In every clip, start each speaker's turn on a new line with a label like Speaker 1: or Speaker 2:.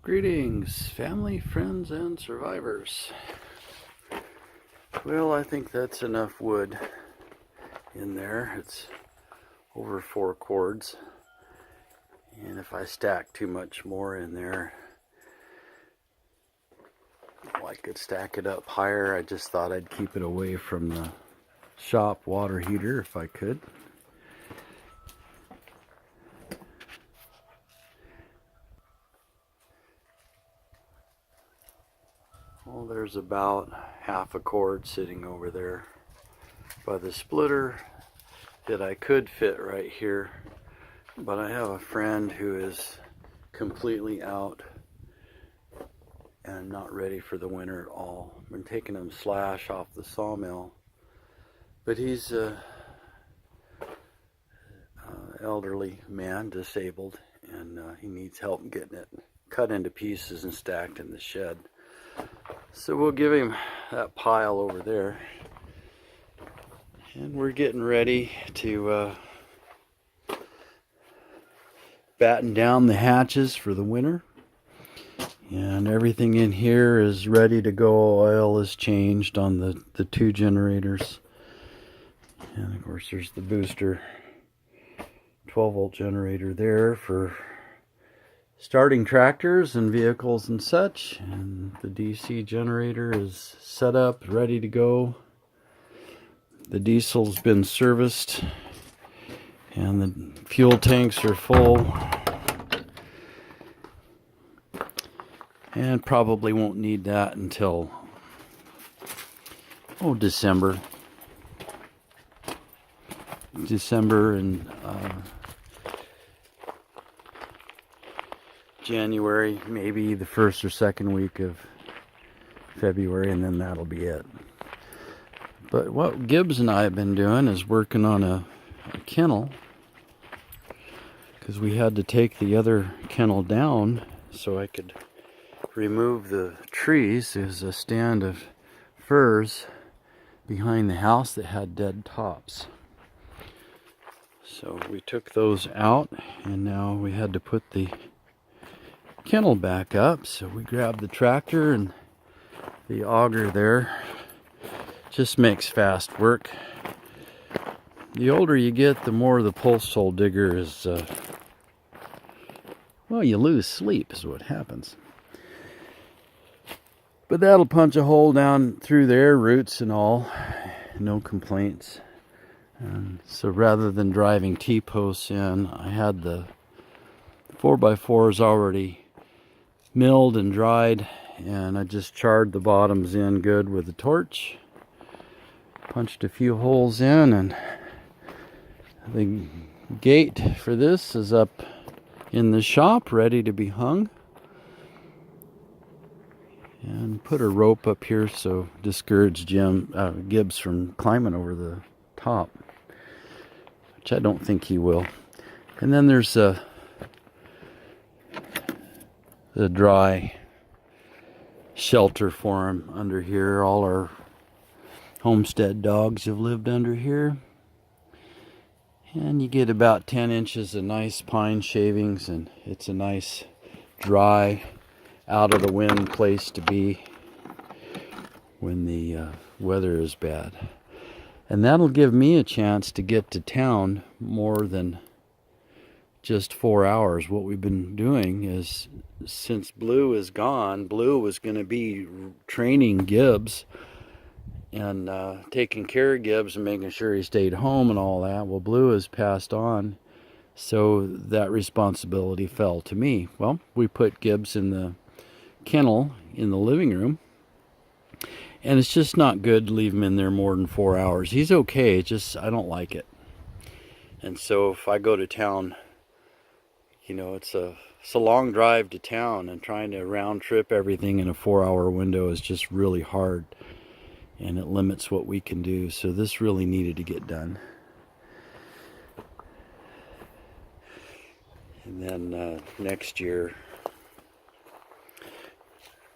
Speaker 1: Greetings, family, friends, and survivors. Well, I think that's enough wood in there. It's over 4 cords. And if I stack too much more in there, well, I could stack it up higher. I just thought I'd keep it away from the shop water heater if I could. Well, there's about half a cord sitting over there by the splitter that I could fit right here, but I have a friend who is completely out and not ready for the winter at all. I've been taking him slash off the sawmill, but he's a elderly man, disabled, and he needs help getting it cut into pieces and stacked in the shed. So we'll give him that pile over there, and we're getting ready to batten down the hatches for the winter, and everything in here is ready to go. Oil is changed on the 2 generators, and of course there's the booster 12-volt generator there for starting tractors and vehicles and such, and the DC generator is set up, ready to go. The diesel's been serviced and the fuel tanks are full, and probably won't need that until December and January, maybe the 1st or 2nd week of February, and then that'll be it. But what Gibbs and I have been doing is working on a kennel, because we had to take the other kennel down so I could remove the trees. There's a stand of firs behind the house that had dead tops. So we took those out, and now we had to put the kennel back up. So we grabbed the tractor, and the auger there just makes fast work. The older you get, the more the post hole digger is, well, you lose sleep is what happens. But that'll punch a hole down through there, roots and all, no complaints. And so rather than driving T-posts in, I had the 4x4s already milled and dried, and I just charred the bottoms in good with a torch, punched a few holes in, and the gate for this is up in the shop ready to be hung, and put a rope up here so discourage Gibbs from climbing over the top, which I don't think he will. And then there's the dry shelter for him under here. All our homestead dogs have lived under here, and you get about 10 inches of nice pine shavings, and it's a nice dry, out of the wind place to be when the weather is bad. And that'll give me a chance to get to town more than just 4 hours. What we've been doing is, since Blue is gone, Blue was going to be training Gibbs and taking care of Gibbs and making sure he stayed home and all that. Well, Blue has passed on, so that responsibility fell to me. Well, we put Gibbs in the kennel in the living room, and it's just not good to leave him in there more than 4 hours. He's okay, it's just I don't like it. And so if I go to town, you know, it's a long drive to town, and trying to round trip everything in a 4-hour window is just really hard, and it limits what we can do. So this really needed to get done. And then next year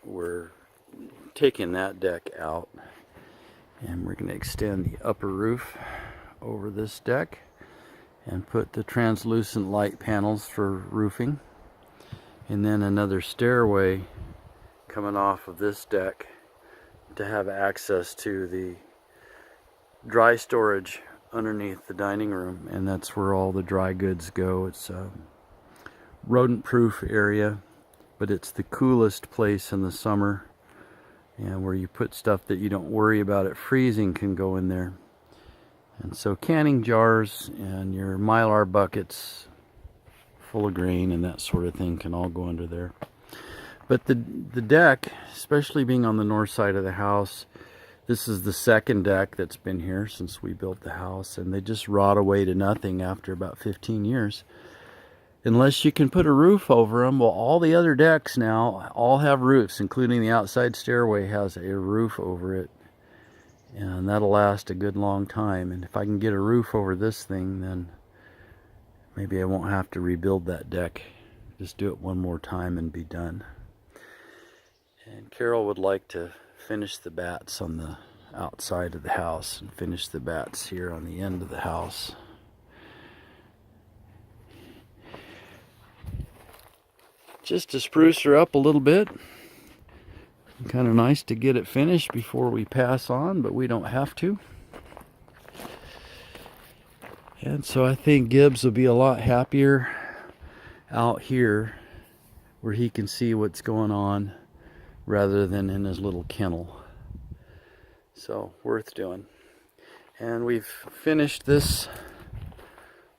Speaker 1: we're taking that deck out, and we're going to extend the upper roof over this deck and put the translucent light panels for roofing. and then another stairway coming off of this deck to have access to the dry storage underneath the dining room, and that's where all the dry goods go. It's a rodent-proof area, but it's the coolest place in the summer, and where you put stuff that you don't worry about it freezing can go in there. And so canning jars and your Mylar buckets full of grain and that sort of thing can all go under there. But the deck, especially being on the north side of the house, this is the second deck that's been here since we built the house, and they just rot away to nothing after about 15 years. Unless you can put a roof over them. Well, all the other decks now all have roofs, including the outside stairway has a roof over it. And that'll last a good long time. And if I can get a roof over this thing, then maybe I won't have to rebuild that deck. Just do it one more time and be done. And Carol would like to finish the bats on the outside of the house and finish the bats here on the end of the house. Just to spruce her up a little bit. Kind of nice to get it finished before we pass on, but we don't have to. And so I think Gibbs will be a lot happier out here where he can see what's going on rather than in his little kennel. So worth doing. And we've finished this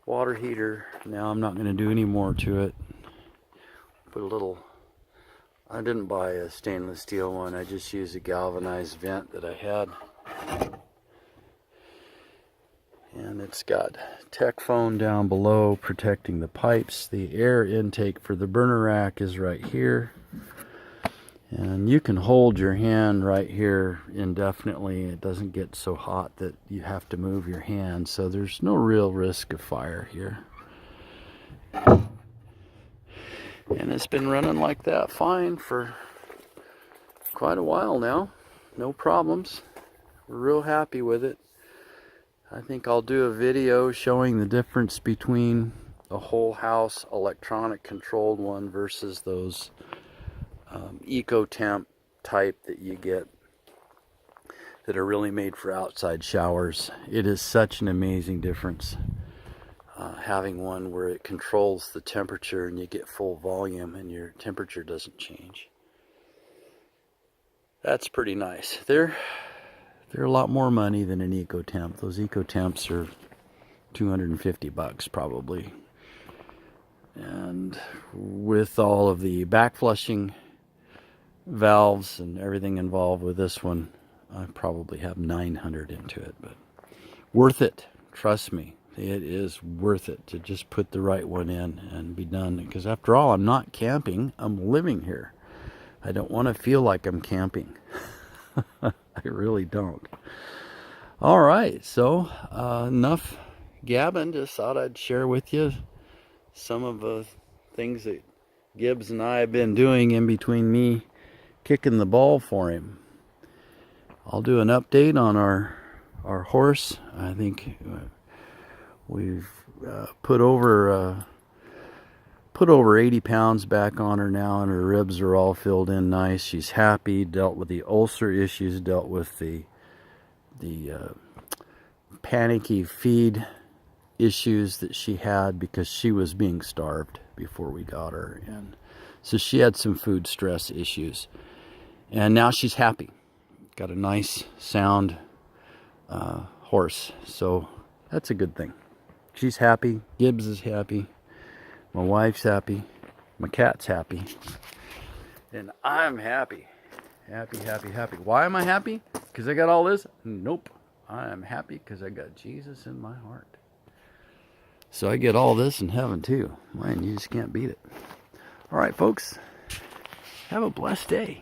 Speaker 1: water heater. Now I'm not going to do any more to it. Put a little, I didn't buy a stainless steel one, I just used a galvanized vent that I had. And it's got tech foam down below protecting the pipes. The air intake for the burner rack is right here. And you can hold your hand right here indefinitely. It doesn't get so hot that you have to move your hand, so there's no real risk of fire here. And it's been running like that fine for quite a while now. No problems. We're real happy with it. I think I'll do a video showing the difference between a whole house electronic controlled one versus those eco-temp type that you get that are really made for outside showers. It is such an amazing difference. Having one where it controls the temperature and you get full volume and your temperature doesn't change. That's pretty nice. They're a lot more money than an eco-temp. Those eco-temps are $250 probably. And with all of the back flushing valves and everything involved with this one, I probably have $900 into it, but worth it. Trust me. It is worth it to just put the right one in and be done. Because after all, I'm not camping. I'm living here. I don't want to feel like I'm camping. I really don't. All right. So enough gabbing. Just thought I'd share with you some of the things that Gibbs and I have been doing in between me kicking the ball for him. I'll do an update on our horse. I think we've put over 80 pounds back on her now, and her ribs are all filled in nice. She's happy. Dealt with the ulcer issues. Dealt with the panicky feed issues that she had because she was being starved before we got her, and so she had some food stress issues. And now she's happy. Got a nice, sound horse, so that's a good thing. She's happy. Gibbs is happy. My wife's happy. My cat's happy. And I'm happy. Happy, happy, happy. Why am I happy? Because I got all this? Nope. I am happy because I got Jesus in my heart. So I get all this in heaven too. Man, you just can't beat it. All right, folks. Have a blessed day.